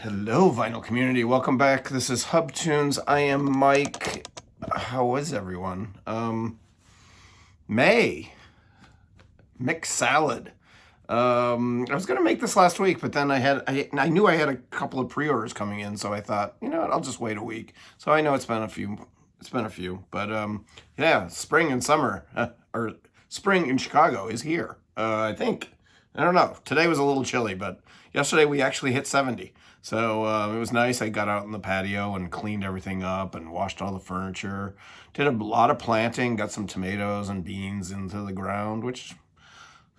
Hello, vinyl community. Welcome back. This is Hub Tunes. I am Mike. How is everyone? May mixed salad. I was gonna make this last week, but then I knew I had a couple of pre-orders coming in, so I thought, you know what, I'll just wait a week. So I know it's been a few. But yeah, spring and summer or spring in Chicago is here. I think. I don't know. Today was a little chilly, but yesterday we actually hit 70. So it was nice. I got out in the patio and cleaned everything up and washed all the furniture. Did a lot of planting, got some tomatoes and beans into the ground, which,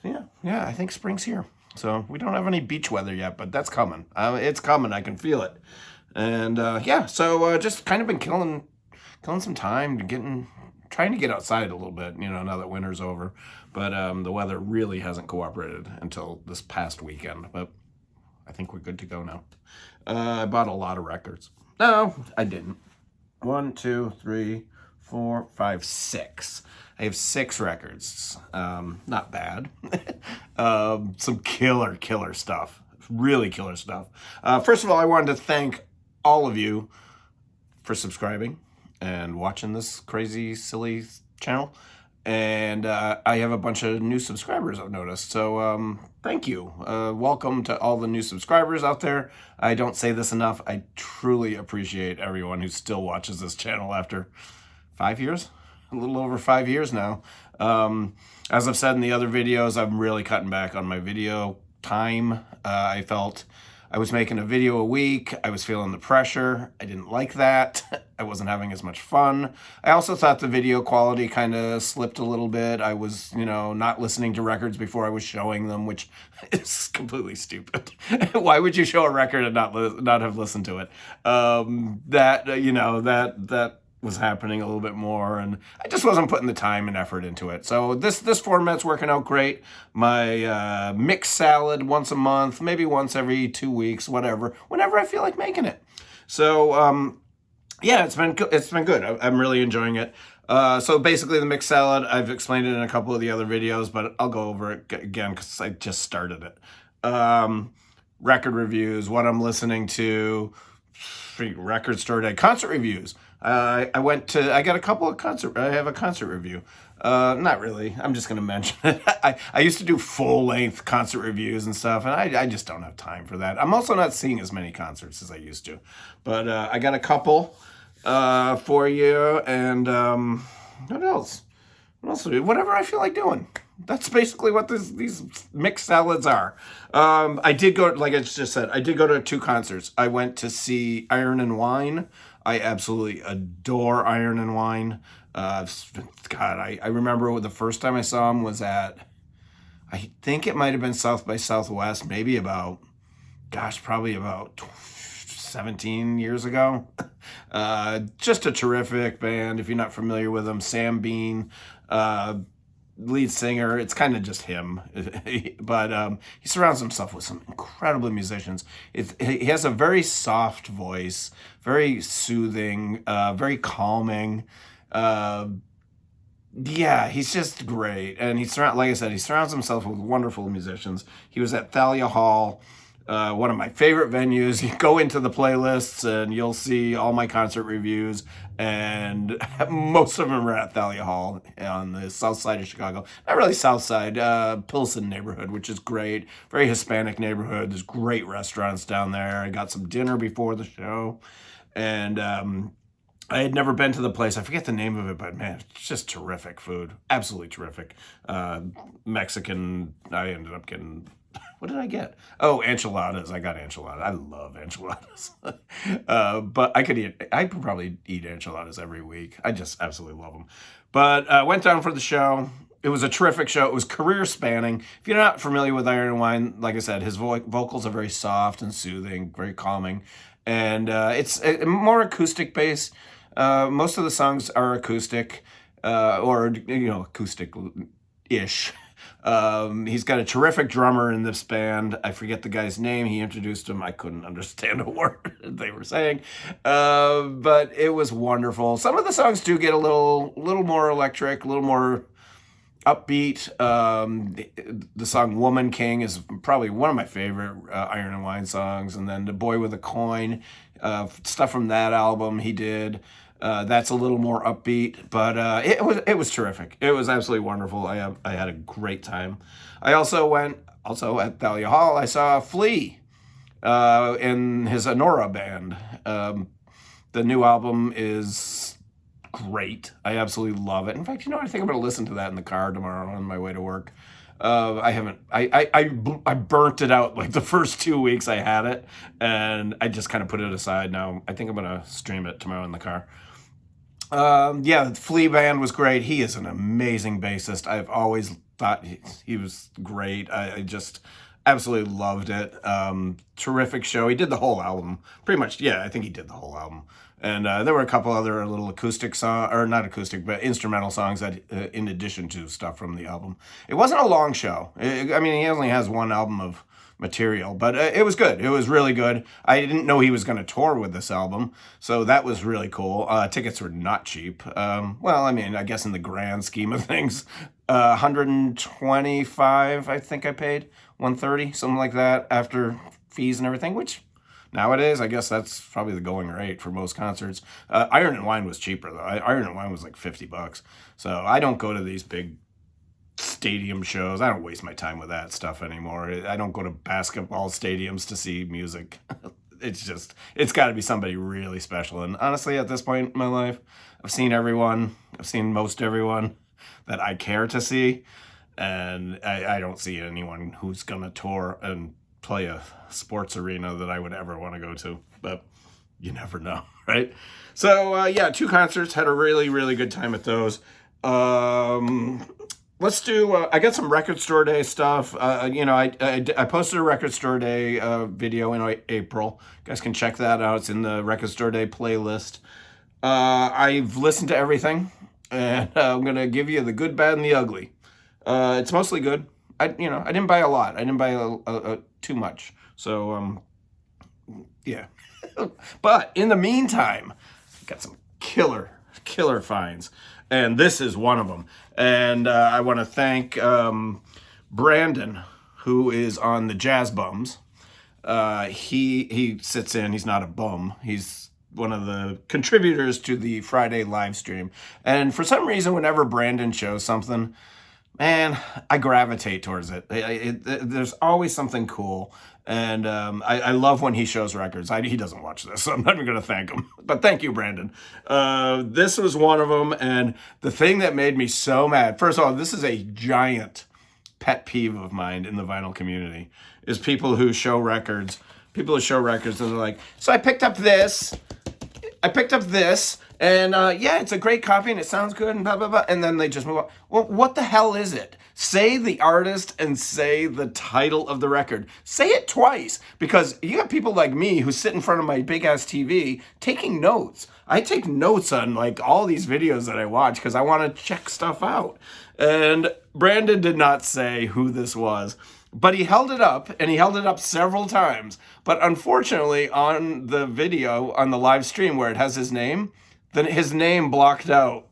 yeah, I think spring's here. So we don't have any beach weather yet, but that's coming. It's coming. I can feel it. And so just kind of been killing some time trying to get outside a little bit, now that winter's over. But the weather really hasn't cooperated until this past weekend. But I think we're good to go now. I bought a lot of records. No, I didn't. 1, 2, 3, 4, 5, 6. I have 6 records. Not bad. Some killer stuff. Really killer stuff. First of all, I wanted to thank all of you for subscribing and watching this crazy, silly channel. And I have a bunch of new subscribers, I've noticed. So thank you. Welcome to all the new subscribers out there. I don't say this enough. I truly appreciate everyone who still watches this channel after 5 years, a little over 5 years now. As I've said in the other videos, I'm really cutting back on my video time. I felt I was making a video a week. I was feeling the pressure. I didn't like that. I wasn't having as much fun. I also thought the video quality kind of slipped a little bit. I was, not listening to records before I was showing them, which is completely stupid. Why would you show a record and not have listened to it? That was happening a little bit more, and I just wasn't putting the time and effort into it. So this format's working out great. My mixed salad once a month, maybe once every 2 weeks, whenever I feel like making it. So yeah, it's been good. I'm really enjoying it. So basically the mixed salad, I've explained it in a couple of the other videos, but I'll go over it again because I just started it. Record reviews, what I'm listening to, record store day, concert reviews. I got a couple of I have a concert review. Not really. I'm just going to mention it. I used to do full-length concert reviews and stuff, and I just don't have time for that. I'm also not seeing as many concerts as I used to. But I got a couple for you, and what else? What else? Whatever I feel like doing. That's basically what these mixed salads are. I did go, like I just said, I did go to 2 concerts. I went to see Iron and Wine. I absolutely adore Iron and Wine. God, I remember the first time I saw him was at, I think it might have been South by Southwest, maybe probably about 17 years ago. Just a terrific band. If you're not familiar with them, Sam Bean, lead singer. It's kind of just him, but he surrounds himself with some incredible musicians. He has a very soft voice, very soothing, very calming. Yeah, he's just great, and like I said, he surrounds himself with wonderful musicians. He was at Thalia Hall. One of my favorite venues. You go into the playlists and you'll see all my concert reviews, and most of them are at Thalia Hall on the south side of Chicago. Not really south side, Pilsen neighborhood, which is great. Very Hispanic neighborhood. There's great restaurants down there. I got some dinner before the show, and I had never been to the place. I forget the name of it, but man, it's just terrific food. Absolutely terrific. Mexican, I ended up getting... What did I get? Oh, enchiladas. I got enchiladas. I love enchiladas. But I could probably eat enchiladas every week. I just absolutely love them. But went down for the show. It was a terrific show. It was career spanning. If you're not familiar with Iron and Wine, like I said, his vocals are very soft and soothing, very calming. And it's more acoustic based. Most of the songs are acoustic, or, acoustic-ish. He's got a terrific drummer in this band. I forget the guy's name. He introduced him. I couldn't understand a word they were saying. But it was wonderful. Some of the songs do get a little more electric, a little more upbeat. The song Woman King is probably one of my favorite Iron and Wine songs. And then The Boy with a Coin, stuff from that album he did. That's a little more upbeat, but it was terrific. It was absolutely wonderful. I had a great time. I also went at Thalia Hall. I saw Flea in his Honora band. The new album is great. I absolutely love it. In fact, I think I'm going to listen to that in the car tomorrow on my way to work. I haven't. I burnt it out like the first 2 weeks I had it, and I just kind of put it aside. Now I think I'm going to stream it tomorrow in the car. Yeah, the Flea band was great. He is an amazing bassist. I've always thought he was great. I just absolutely loved it. Terrific show. He did the whole album. Pretty much, yeah, I think he did the whole album. And there were a couple other little acoustic songs, or not acoustic, but instrumental songs that, in addition to stuff from the album. It wasn't a long show. I mean, he only has one album of material, but it was good. It was really good. I didn't know he was going to tour with this album, so that was really cool. Tickets were not cheap. Well, I mean, I guess in the grand scheme of things, 125, I think I paid, 130, something like that, after fees and everything, which nowadays, I guess that's probably the going rate for most concerts. Iron and Wine was cheaper, though. Iron and Wine was like $50. So I don't go to these big stadium shows. I don't waste my time with that stuff anymore. I don't go to basketball stadiums to see music. It's got to be somebody really special. And honestly, at this point in my life, I've seen everyone. I've seen most everyone that I care to see. And I don't see anyone who's going to tour and play a sports arena that I would ever want to go to. But you never know, right? So, yeah, 2 concerts. Had a really, really good time at those. Let's do, I got some Record Store Day stuff. I posted a Record Store Day video in April. You guys can check that out. It's in the Record Store Day playlist. I've listened to everything, and I'm going to give you the good, bad, and the ugly. It's mostly good. I didn't buy a lot. I didn't buy too much. So, yeah. But in the meantime, I got some killer finds. And this is one of them. And I want to thank Brandon, who is on the Jazz Bums. He sits in. He's not a bum. He's one of the contributors to the Friday live stream. And for some reason, whenever Brandon shows something, man, I gravitate towards it. There's always something cool. And I love when he shows records. He doesn't watch this, so I'm not even going to thank him. But thank you, Brandon. This was one of them. And the thing that made me so mad, first of all, this is a giant pet peeve of mine in the vinyl community, is people who show records. People who show records and they're like, so I picked up this. And yeah, it's a great copy and it sounds good and blah, blah, blah. And then they just move on. Well, what the hell is it? Say the artist and say the title of the record. Say it twice, because you got people like me who sit in front of my big ass TV taking notes. I take notes on like all these videos that I watch because I want to check stuff out. And Brandon did not say who this was. But he held it up, and he held it up several times. But unfortunately, on the video, on the live stream where it has his name, then his name blocked out,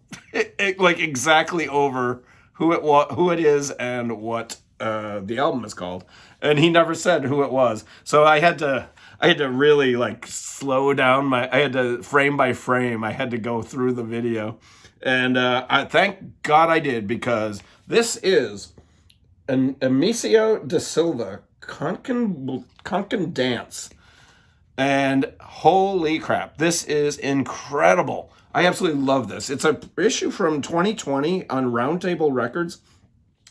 like exactly over who it is and what the album is called. And he never said who it was. So I had to really like slow down I had to frame by frame. I had to go through the video, and I thank God I did, because this is an Amicio da Silva Concan Dance. And holy crap, this is incredible. I absolutely love this. It's an issue from 2020 on Roundtable Records.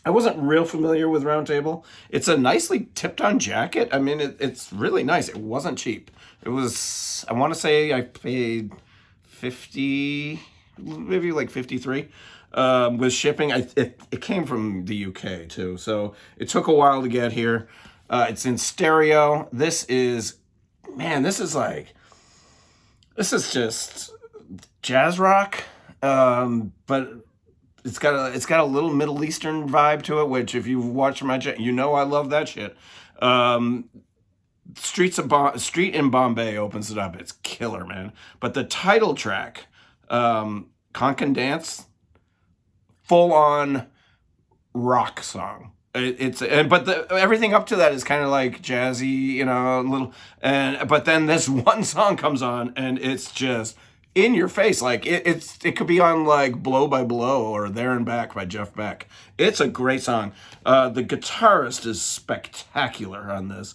I wasn't real familiar with Roundtable. It's a nicely tipped on jacket. I mean, it's really nice. It wasn't cheap. It was, I want to say I paid 50, maybe like 53. With shipping. It came from the UK too, so it took a while to get here. It's in stereo. This is just jazz rock, but it's got a little Middle Eastern vibe to it, which if you've watched my channel, I love that shit. Street in Bombay opens it up. It's killer, man. But the title track, Concan Dance, full on rock song. But everything up to that is kind of like jazzy, you know, a little. But then this one song comes on, and it's just in your face. Like it could be on like Blow by Blow or There and Back by Jeff Beck. It's a great song. The guitarist is spectacular on this.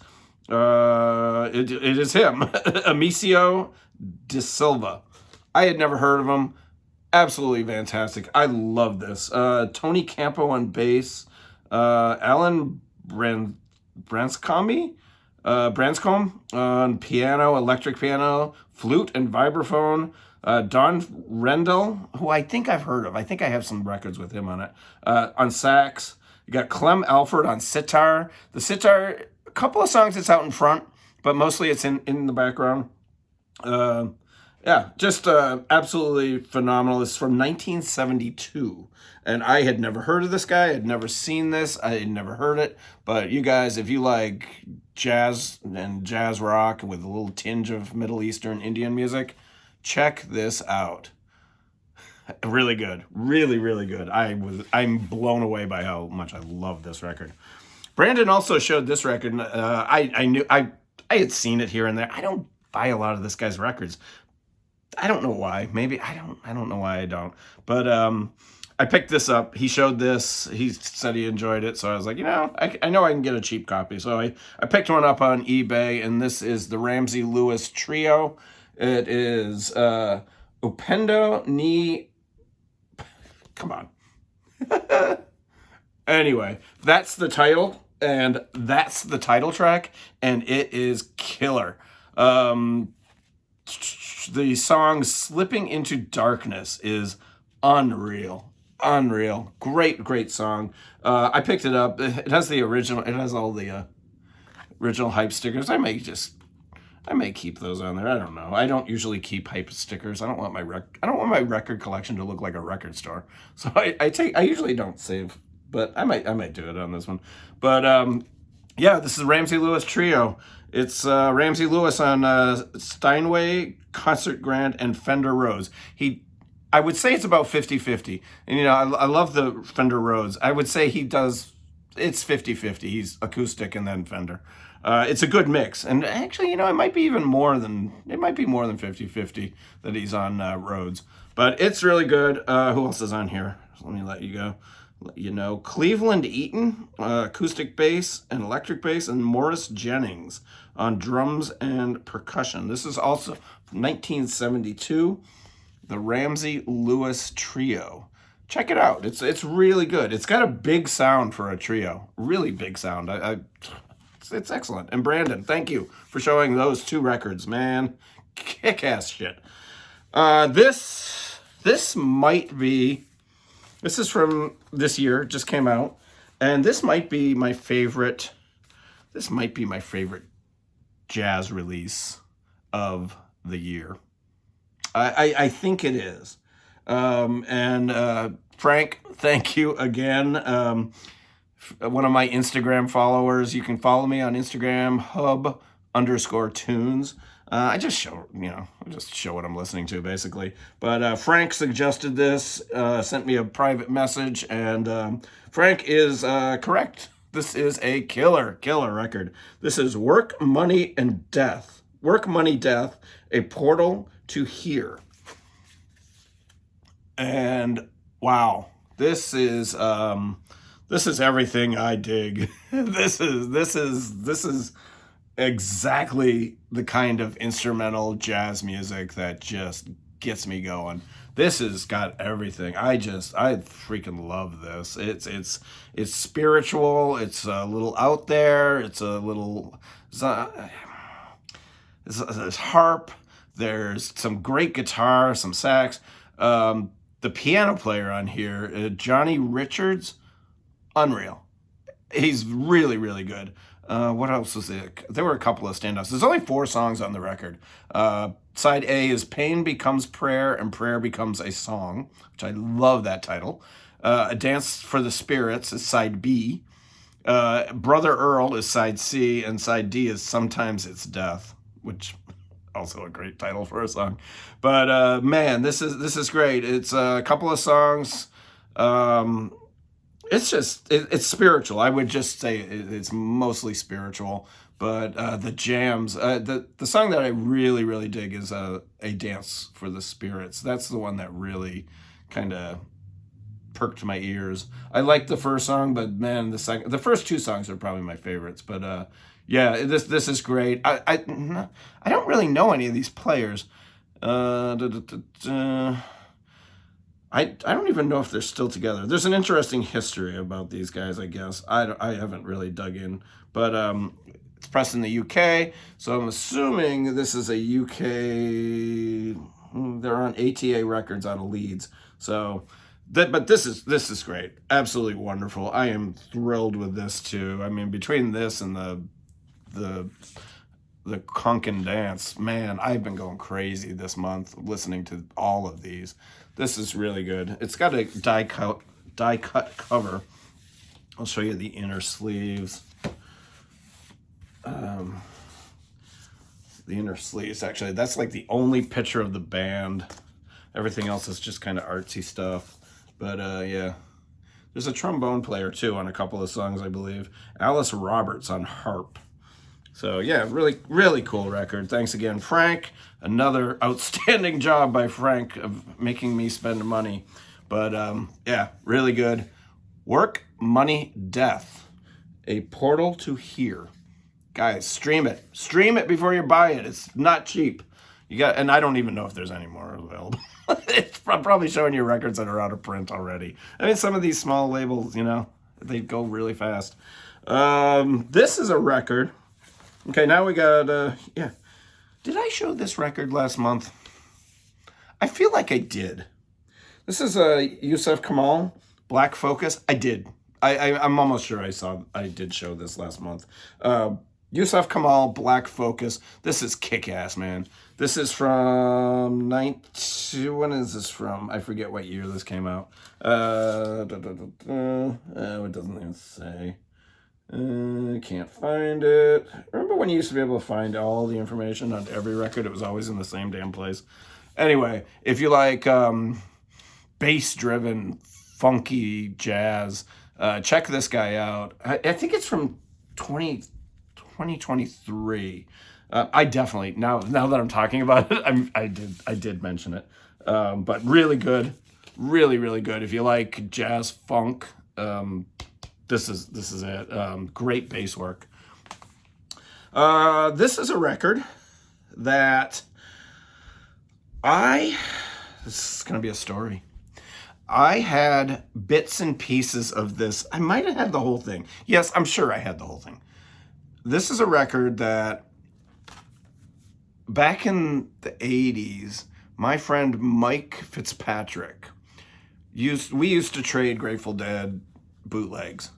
It is him, Amicio De Silva. I had never heard of him. Absolutely fantastic. I love this. Tony Campo on bass. Alan Branscombe on piano, electric piano, flute, and vibraphone. Don Rendell, who I think I've heard of. I think I have some records with him on it. On sax. You got Clem Alford on sitar. The sitar, a couple of songs it's out in front, but mostly it's in the background. Yeah, just absolutely phenomenal. It's from 1972, and I had never heard of this guy. I had never seen this. I had never heard it. But you guys, if you like jazz and jazz rock with a little tinge of Middle Eastern Indian music, check this out. Really good. Really, really good. I'm blown away by how much I love this record. Brandon also showed this record. I had seen it here and there. I don't buy a lot of this guy's records. I don't know why. Maybe I don't know why I don't. But I picked this up. He showed this. He said he enjoyed it. So I was like, you know, I know I can get a cheap copy. So I picked one up on eBay, and this is the Ramsey Lewis Trio. It is Upendo Ni. Come on. Anyway, that's the title, and that's the title track, and it is killer. The song Slipping into Darkness is unreal. Unreal. Great song. I picked it up. It has the original, it has all the original hype stickers. I may keep those on there. I don't know. I don't usually keep hype stickers. I don't want my record collection to look like a record store. So I usually don't save, but I might do it on this one. But yeah, this is Ramsey Lewis Trio. It's Ramsey Lewis on Steinway, Concert Grand, and Fender Rhodes. I would say it's about 50-50. And, you know, I love the Fender Rhodes. I would say it's 50-50. He's acoustic and then Fender. It's a good mix. And actually, you know, it might be more than 50-50 that he's on Rhodes. But it's really good. Who else is on here? Let me let you know. Cleveland Eaton, acoustic bass and electric bass, and Morris Jennings on drums and percussion. This is also from 1972, the Ramsey Lewis Trio. Check it out. It's really good. It's got a big sound for a trio. Really big sound. It's excellent. And Brandon, thank you for showing those two records, man. Kick-ass shit. This might be... This is from this year, just came out, and this might be my favorite jazz release of the year. I think it is. Frank, thank you again. One of my Instagram followers, you can follow me on Instagram, hub_tunes. I just show what I'm listening to, basically. But Frank suggested this, sent me a private message, and Frank is correct. This is a killer record. This is Work, Money, and Death. Work, Money, Death, A Portal to Here. And wow, this is everything I dig. This is exactly the kind of instrumental jazz music that just gets me going. This has got everything. I freaking love this. It's spiritual. It's a little out there. It's harp. There's some great guitar, some sax. The piano player on here, Johnny Richards, unreal. He's really, really good. What else was it? There were a couple of standouts. There's only 4 songs on the record. Side A is Pain Becomes Prayer and Prayer Becomes a Song, which I love that title. A Dance for the Spirits is side B. Brother Earl is side C, and side D is Sometimes It's Death, which also a great title for a song. But man, this is great. It's a couple of songs. It's just it's spiritual. I would just say it's mostly spiritual. But the jams, the song that I really dig is "A Dance for the Spirits." That's the one that really kind of perked my ears. I liked the first song, but man, the first two songs are probably my favorites. But yeah, this is great. I don't really know any of these players. Da, da, da, da. I don't even know if they're still together. There's an interesting history about these guys, I guess. I haven't really dug in, but it's pressed in the UK, so I'm assuming this is a UK. They're on ATA Records out of Leeds, so but this is great, absolutely wonderful. I am thrilled with this too. I mean, between this and the the Conkin dance, man, I've been going crazy this month listening to all of these. This is really good. It's got a die cut cover. I'll show you the inner sleeves. The inner sleeves, actually, that's like the only picture of the band. Everything else is just kind of artsy stuff. But yeah, there's a trombone player too on a couple of songs, I believe. Alice Roberts on harp. So yeah, really cool record. Thanks again, Frank. Another outstanding job by Frank of making me spend money. But yeah, really good. Work, Money, Death. A Portal to Here. Guys, stream it. Stream it before you buy it. It's not cheap. And I don't even know if there's any more available. It's probably showing you records that are out of print already. I mean, some of these small labels, they go really fast. This is a record. Okay, now we got, yeah. Did I show this record last month? I feel like I did. This is Yusuf Kamal, Black Focus. I did. I'm almost sure I did show this last month. Yusuf Kamal, Black Focus. This is kick-ass, man. This is from when is this from? I forget what year this came out. It doesn't even say. Can't find it. Remember when you used to be able to find all the information on every record? It was always in the same damn place. Anyway, if you like bass-driven, funky jazz, check this guy out. I think it's from 2023. I definitely, now that I'm talking about it, I did mention it. But really good. Really good. If you like jazz funk, this is it. Great bass work. This is a record that this is going to be a story. I had bits and pieces of this. I might have had the whole thing. Yes, I'm sure I had the whole thing. This is a record that back in the 80s, my friend Mike Fitzpatrick we used to trade Grateful Dead bootlegs.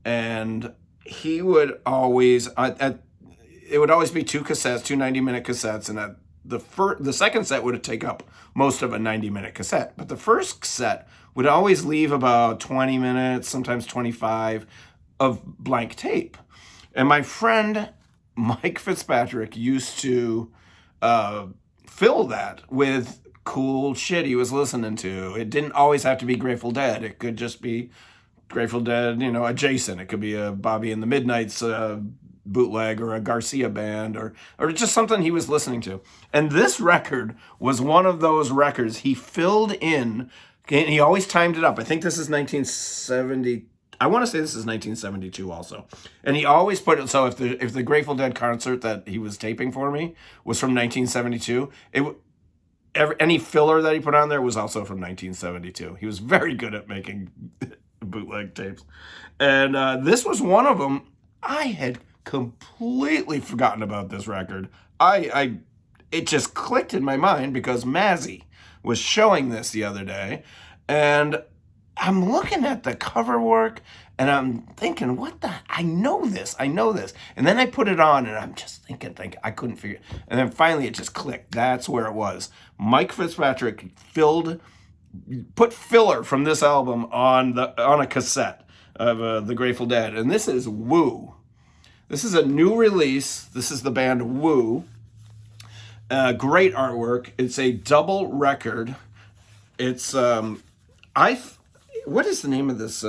And he would always, it would always be two 90-minute cassettes, and the second set would take up most of a 90-minute cassette. But the first set would always leave about 20 minutes, sometimes 25, of blank tape. And my friend Mike Fitzpatrick used to fill that with cool shit he was listening to. It didn't always have to be Grateful Dead. It could just be Grateful Dead, adjacent. It could be a Bobby and the Midnights bootleg, or a Garcia band, or just something he was listening to. And this record was one of those records he filled in, and he always timed it up. I think this is 1970. I want to say this is 1972 also. And he always put it, so if the Grateful Dead concert that he was taping for me was from 1972, any filler that he put on there was also from 1972. He was very good at making bootleg tapes. And this was one of them. I had completely forgotten about this record. It just clicked in my mind because Mazzy was showing this the other day, and I'm looking at the cover work and I'm thinking, I know this. And then I put it on and I'm just thinking, I couldn't figure it. And then finally it just clicked. That's where it was. Mike Fitzpatrick put filler from this album on a cassette of the Grateful Dead. And this is Woo. This is a new release. This is the band Woo. Great artwork. It's a double record. It's what is the name of this?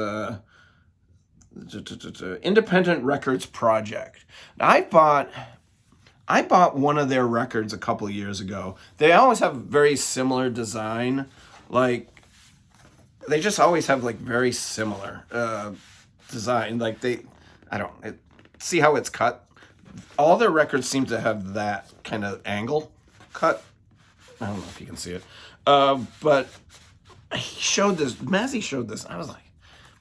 Independent Records Project. Now, I bought one of their records a couple of years ago. They always have very similar design. Like, they just always have like very similar design. Like see how it's cut? All their records seem to have that kind of angle cut. I don't know if you can see it. But Mazzy showed this. I was like,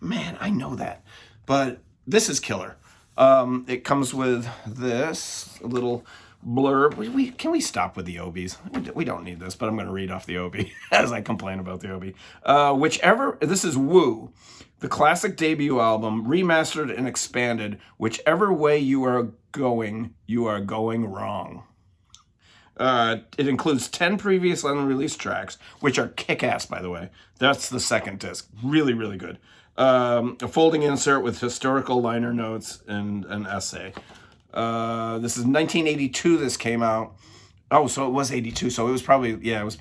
man, I know that. But this is killer. It comes with this little blurb. Can we stop with the Obies? We don't need this, but I'm going to read off the Obi as I complain about the Obi. This is Woo, the classic debut album, remastered and expanded. Whichever way you are going wrong. It includes 10 previous unreleased tracks, which are kick-ass, by the way. That's the second disc. Really, really good. A folding insert with historical liner notes and an essay. This is 1982 this came out. Oh, so it was 82. So it was probably, I was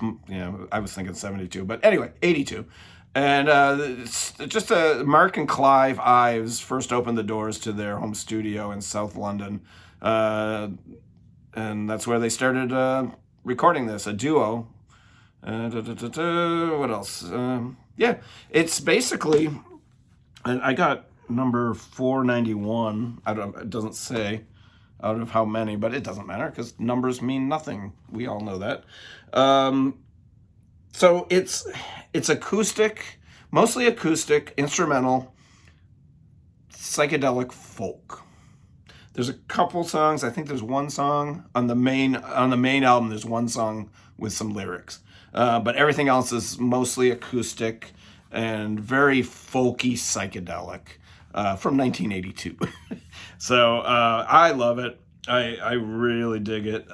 thinking 72. But anyway, 82. And it's just Mark and Clive Ives first opened the doors to their home studio in South London. And that's where they started recording this, a duo. What else? It's basically, and I got number 491. It doesn't say out of how many, but it doesn't matter because numbers mean nothing. We all know that. So it's acoustic, mostly acoustic, instrumental, psychedelic folk. There's a couple songs. I think there's one song on the main album. There's one song with some lyrics, but everything else is mostly acoustic and very folky, psychedelic from 1982. So I love it. I really dig it.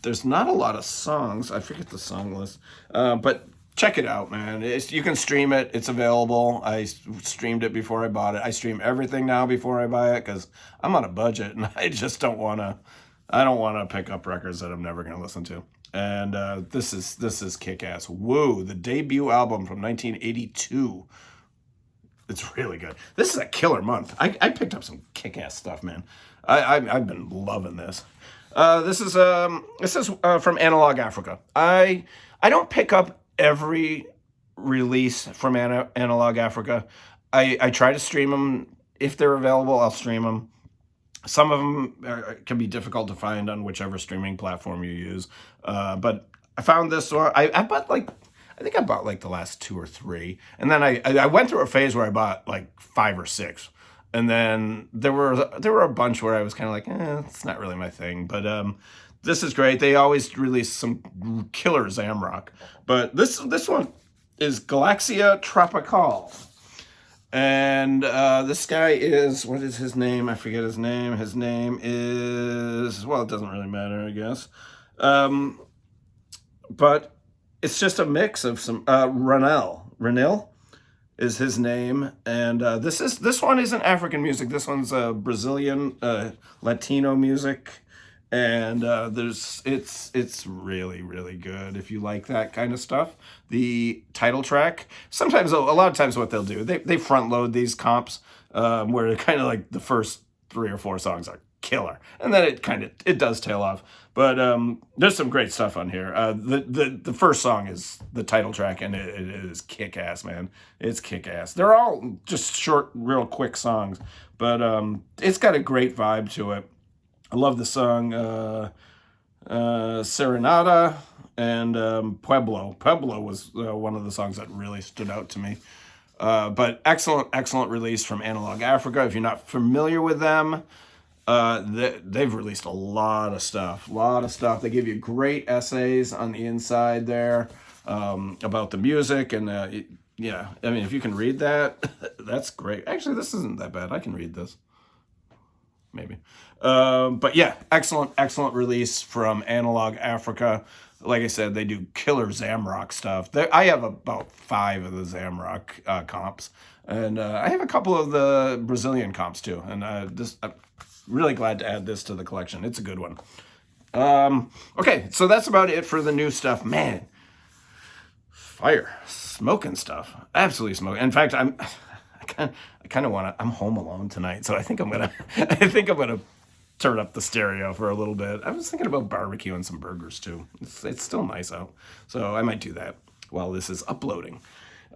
There's not a lot of songs. I forget the song list, but check it out, man. You can stream it. It's available. I streamed it before I bought it. I stream everything now before I buy it because I'm on a budget and I just don't want to. I don't want to pick up records that I'm never going to listen to. And this is kick-ass. Woo, the debut album from 1982. It's really good. This is a killer month. I picked up some kick-ass stuff, man. I've been loving this. This is from Analog Africa. I don't pick up every release from Analog Africa. I try to stream them. If they're available, I'll stream them. Some of them can be difficult to find on whichever streaming platform you use. But I found this one. I think I bought like the last 2 or 3. And then I went through a phase where I bought like 5 or 6. And then there were a bunch where I was kind of like, it's not really my thing. But this is great. They always release some killer Zamrock. But this one is Galaxia Tropical. And this guy is, what is his name? I forget his name. His name is, well, it doesn't really matter, I guess. But it's just a mix of some, Ranil is his name. And this one isn't African music. This one's Brazilian, Latino music. And it's really, really good if you like that kind of stuff. The title track, sometimes, a lot of times what they'll do, they front load these comps where kind of like the first 3 or 4 songs are killer. And then it does tail off. But there's some great stuff on here. The first song is the title track, and it is kick-ass, man. It's kick-ass. They're all just short, real quick songs. But it's got a great vibe to it. I love the song Serenata and Pueblo. Pueblo was one of the songs that really stood out to me. But excellent release from Analog Africa. If you're not familiar with them, they've released a lot of stuff. They give you great essays on the inside there about the music. And yeah, I mean, if you can read that, that's great. Actually, this isn't that bad. I can read this. Maybe. But yeah, excellent release from Analog Africa. Like I said, they do killer Zamrock stuff. I have about 5 of the Zamrock comps, and I have a couple of the Brazilian comps too. And I'm really glad to add this to the collection. It's a good one. Okay, so that's about it for the new stuff. Man, fire, smoking stuff, absolutely smoking. In fact, I I kind of want to. I'm home alone tonight, so I think I'm gonna. I think I'm gonna turn up the stereo for a little bit. I was thinking about barbecuing some burgers too. It's still nice out, so I might do that while this is uploading.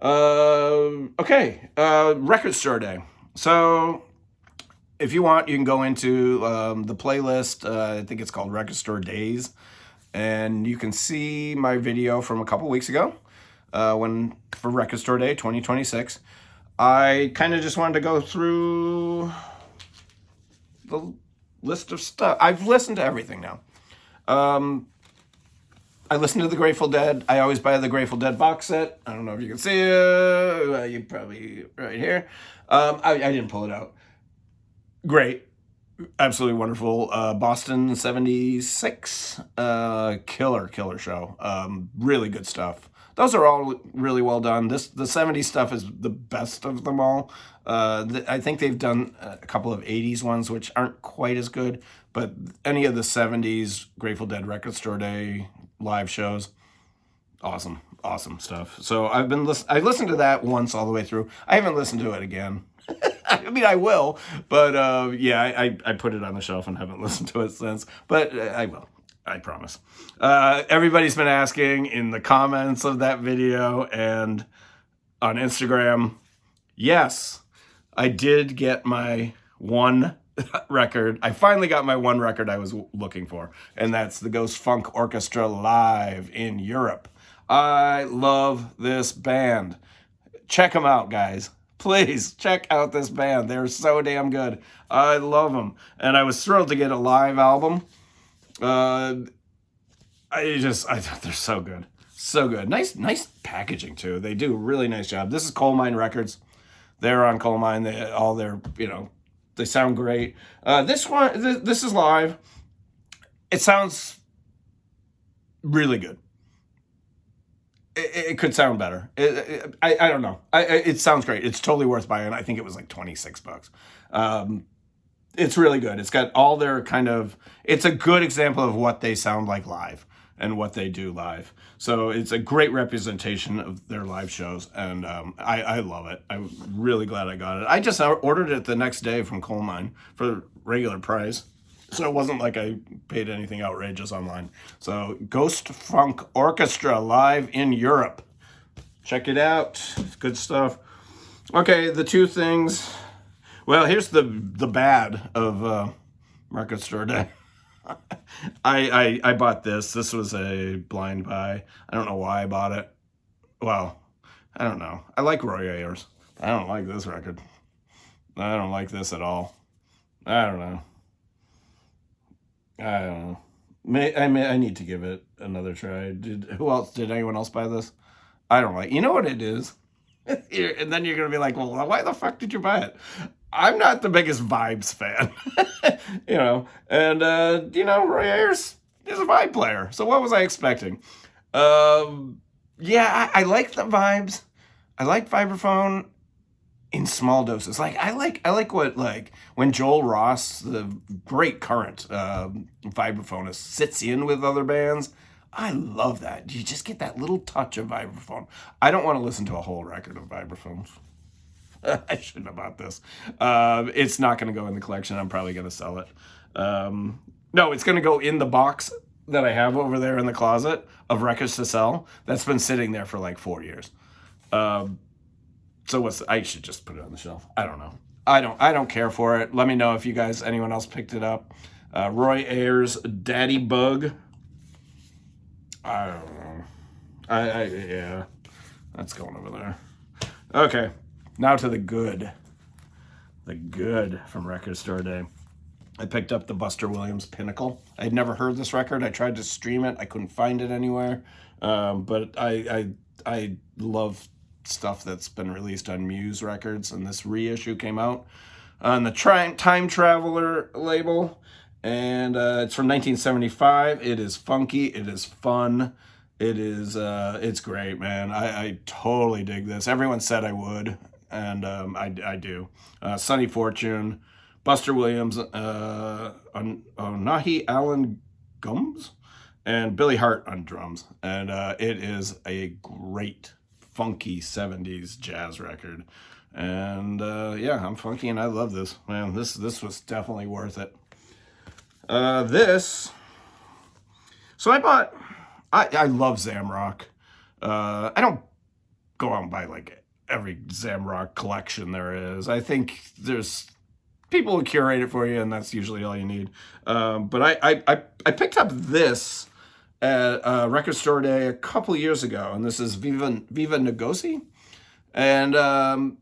Okay, record store day. So if you want, you can go into the playlist. I think it's called Record Store Days, and you can see my video from a couple weeks ago when for Record Store Day 2026. I kind of just wanted to go through the list of stuff. I've listened to everything now. I listen to the Grateful Dead. I always buy the Grateful Dead box set. I don't know if you can see it. You probably right here. I didn't pull it out. Great. Absolutely wonderful. Boston 76. Killer show. Really good stuff. Those are all really well done. The 70s stuff is the best of them all. I think they've done a couple of 80s ones, which aren't quite as good, but any of the 70s Grateful Dead Record Store Day live shows, awesome stuff. So I listened to that once all the way through. I haven't listened to it again. I mean, I will, but yeah, I put it on the shelf and haven't listened to it since, but I will. I promise. Everybody's been asking in the comments of that video and on Instagram. Yes, I did get my one record. I finally got my one record I was looking for, and that's the Ghost Funk Orchestra live in Europe. I love this band. Check them out, guys. Please check out this band. They're so damn good. I love them. And I was thrilled to get a live album. I thought they're so good. So good. Nice packaging too. They do a really nice job. This is Coal Mine Records. They're on Coal Mine. They sound great. This is live. It sounds really good. It could sound better. I don't know. It sounds great. It's totally worth buying. I think it was like $26. It's really good. It's got all their it's a good example of what they sound like live and what they do live. So it's a great representation of their live shows, and I love it. I'm really glad I got it. I just ordered it the next day from Coal Mine for regular price. So it wasn't like I paid anything outrageous online. So Ghost Funk Orchestra live in Europe. Check it out. It's good stuff. Okay, the two things. Well, here's the bad of Record Store Day. I bought this. This was a blind buy. I don't know why I bought it. Well, I don't know. I like Roy Ayers. I don't like this record. I don't like this at all. I don't know. I need to give it another try. Did anyone else buy this? I don't like. You know what it is? And then you're going to be like, well, why the fuck did you buy it? I'm not the biggest Vibes fan, and Roy Ayers is a vibe player. So what was I expecting? Yeah, I like the vibes. I like vibraphone in small doses. I like what when Joel Ross, the great current vibraphonist, sits in with other bands. I love that. You just get that little touch of vibraphone. I don't want to listen to a whole record of vibraphones. I shouldn't have bought this. It's not going to go in the collection. I'm probably going to sell it. No, it's going to go in the box that I have over there in the closet of records to sell. That's been sitting there for like 4 years. So I should just put it on the shelf. I don't know. I don't care for it. Let me know if anyone else picked it up. Roy Ayers, Daddy Bug. I don't know. Yeah, that's going over there. Okay, now to the good. The good from Record Store Day. I picked up the Buster Williams Pinnacle. I had never heard this record. I tried to stream it. I couldn't find it anywhere. But I love stuff that's been released on Muse Records, and this reissue came out on the Time Traveler label, and it's from 1975. It is funky. It is fun. It's great, man. I totally dig this. Everyone said I would, and I do. Sonny Fortune, Buster Williams, Nahi Allen Gums, and Billy Hart on drums. And it is a great, funky 70s jazz record. And yeah, I'm funky and I love this. Man, this was definitely worth it. This, so I love Zamrock. I don't go out and buy like every Zamrock collection there is. I think there's people who curate it for you, and that's usually all you need. But I picked up this at Record Store Day a couple years ago, and this is Viva Negozi, and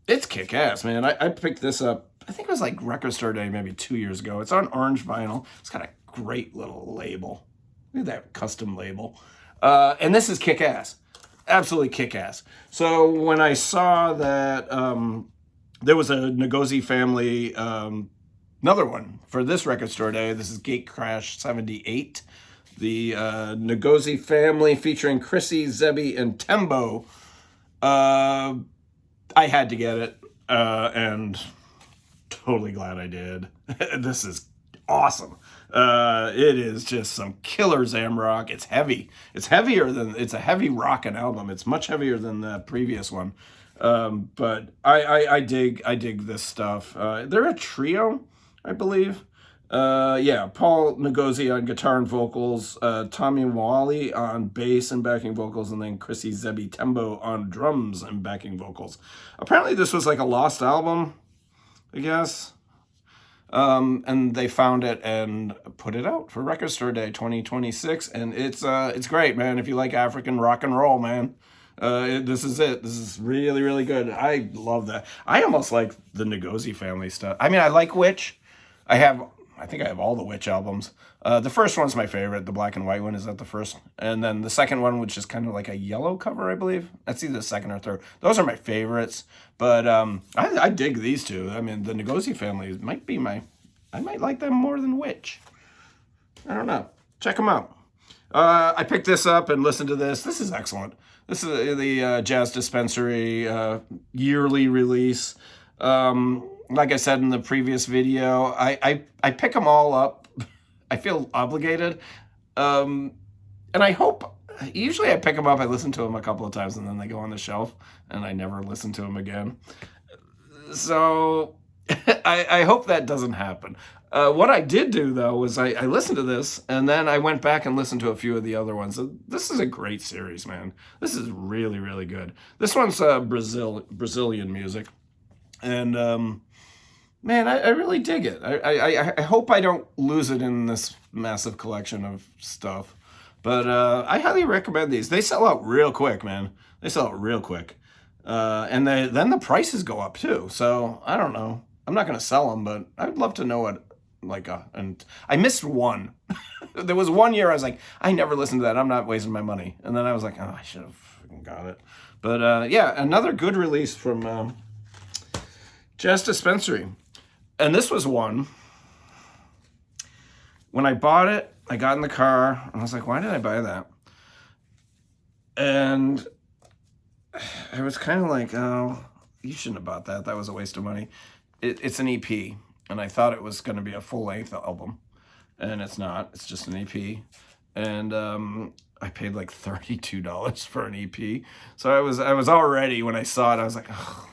it's kick-ass, man. I picked this up, I think it was like Record Store Day maybe 2 years ago. It's on orange vinyl. It's got a great little label. Look at that custom label. And this is kick-ass. Absolutely kick-ass. So when I saw that there was a Negozi family, another one for this Record Store Day, this is Gate Crash 78. The Negozi family featuring Chrissy, Zebby, and Tembo. I had to get it, and totally glad I did. This is awesome. It is just some killer Zamrock. It's heavy. It's a heavy rockin' album. It's much heavier than the previous one. But I dig this stuff. They're a trio, I believe. Yeah, Paul Negozi on guitar and vocals, Tommy Wally on bass and backing vocals, and then Chrissy Zebby Tembo on drums and backing vocals. Apparently this was like a lost album, I guess. And they found it and put it out for Record Store Day 2026, and it's great, man. If you like African rock and roll, man, this is it. This is really, really good. I love that. I almost like the Negozi family stuff. I mean, I like Witch. I think I have all the Witch albums. The first one's my favorite. The black and white one, is that the first? And then the second one, which is kind of like a yellow cover, I believe. That's either the second or third. Those are my favorites. But I dig these two. I mean, the Negozi family might be I might like them more than Witch. I don't know. Check them out. I picked this up and listened to this. This is excellent. This is the Jazz Dispensary yearly release. Like I said in the previous video, I pick them all up. I feel obligated. And I hope, usually I pick them up, I listen to them a couple of times, and then they go on the shelf, and I never listen to them again. So I hope that doesn't happen. What I did do, though, was I listened to this, and then I went back and listened to a few of the other ones. So this is a great series, man. This is really, really good. This one's Brazilian music. And man, I really dig it. I hope I don't lose it in this massive collection of stuff. But I highly recommend these. They sell out real quick, man. They sell out real quick. And then the prices go up too. So I don't know. I'm not going to sell them, but I'd love to know what, and I missed one. There was 1 year I was like, I never listened to that. I'm not wasting my money. And then I was like, oh, I should have got it. But yeah, another good release from Jazz Dispensary. And this was one, when I bought it, I got in the car, and I was like, why did I buy that? And I was kind of like, oh, you shouldn't have bought that. That was a waste of money. It's an EP, and I thought it was going to be a full-length album, and it's not. It's just an EP. And I paid like $32 for an EP. So I was already, when I saw it, I was like, oh.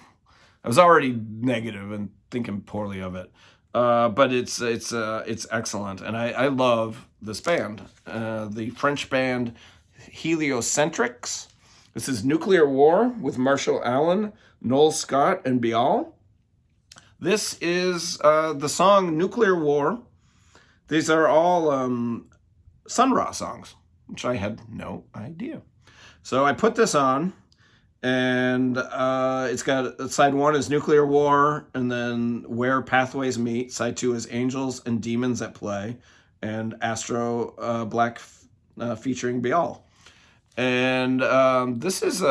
I was already negative and thinking poorly of it, but it's excellent, and I love this band, the French band Heliocentrics. This is Nuclear War with Marshall Allen, Noel Scott, and Bial. This is the song Nuclear War. These are all Sun Ra songs, which I had no idea. So I put this on. And it's got, side one is Nuclear War, and then Where Pathways Meet. Side two is Angels and Demons at Play, and Astro Black featuring Bial. And this is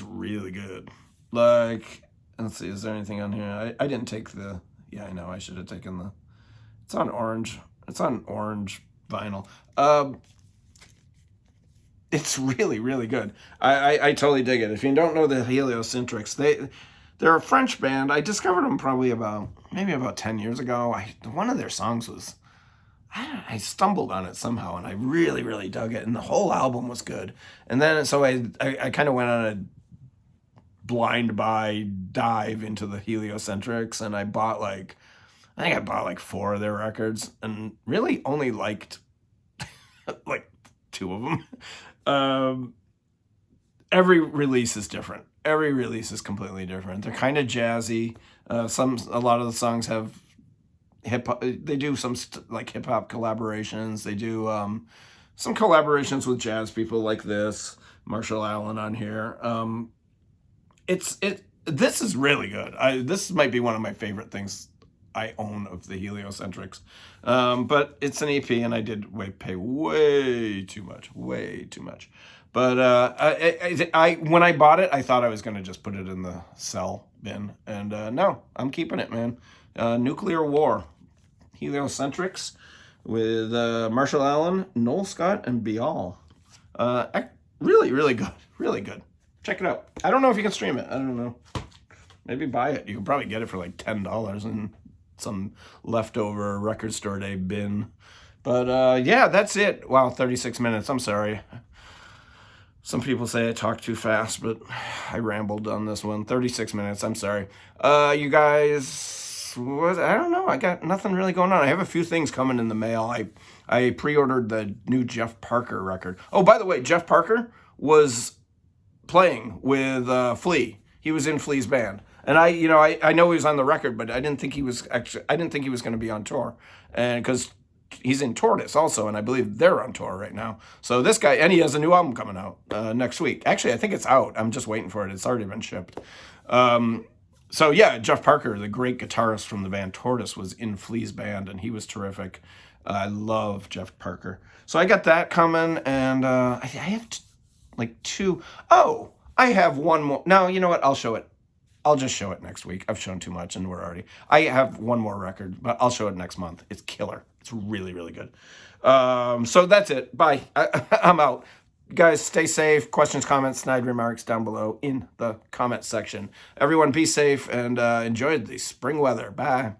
really good. Like, let's see, is there anything on here? I didn't take the, yeah, I know, I should have taken the, it's on orange vinyl. It's really, really good. I totally dig it. If you don't know the Heliocentrics, they're a French band. I discovered them probably about 10 years ago. One of their songs was, I stumbled on it somehow, and I really, really dug it. And the whole album was good. And then, so I kind of went on a blind buy dive into the Heliocentrics, and I think I bought like 4 of their records, and really only liked like 2 of them. Every release is different. Every release is completely different. They're kind of jazzy. A lot of the songs have hip hop. They do some like hip hop collaborations. They do some collaborations with jazz people like this Marshall Allen on here. This is really good. This might be one of my favorite things I own of the Heliocentrics. But it's an EP, and I did pay way too much. But when I bought it, I thought I was going to just put it in the sell bin. And no, I'm keeping it, man. Nuclear War. Heliocentrics with Marshall Allen, Noel Scott, and Bial. Really, really good. Really good. Check it out. I don't know if you can stream it. I don't know. Maybe buy it. You can probably get it for like $10 in some leftover record store day bin. But yeah, that's it. Wow, 36 minutes. I'm sorry. Some people say I talk too fast, but I rambled on this one. 36 minutes. I'm sorry. You guys, I don't know. I got nothing really going on. I have a few things coming in the mail. I pre-ordered the new Jeff Parker record. Oh, by the way, Jeff Parker was playing with Flea. He was in Flea's band. And I know he was on the record, but I didn't think he was going to be on tour. And because he's in Tortoise also, and I believe they're on tour right now. So this guy, and he has a new album coming out next week. Actually, I think it's out. I'm just waiting for it. It's already been shipped. So yeah, Jeff Parker, the great guitarist from the band Tortoise, was in Flea's band, and he was terrific. I love Jeff Parker. So I got that coming, and I have like 2. Oh, I have one more. No, you know what? I'll show it. I'll just show it next week. I've shown too much, and I have one more record, but I'll show it next month. It's killer. It's really, really good. So that's it. Bye. I'm out. Guys, stay safe. Questions, comments, snide remarks down below in the comment section. Everyone be safe and enjoy the spring weather. Bye.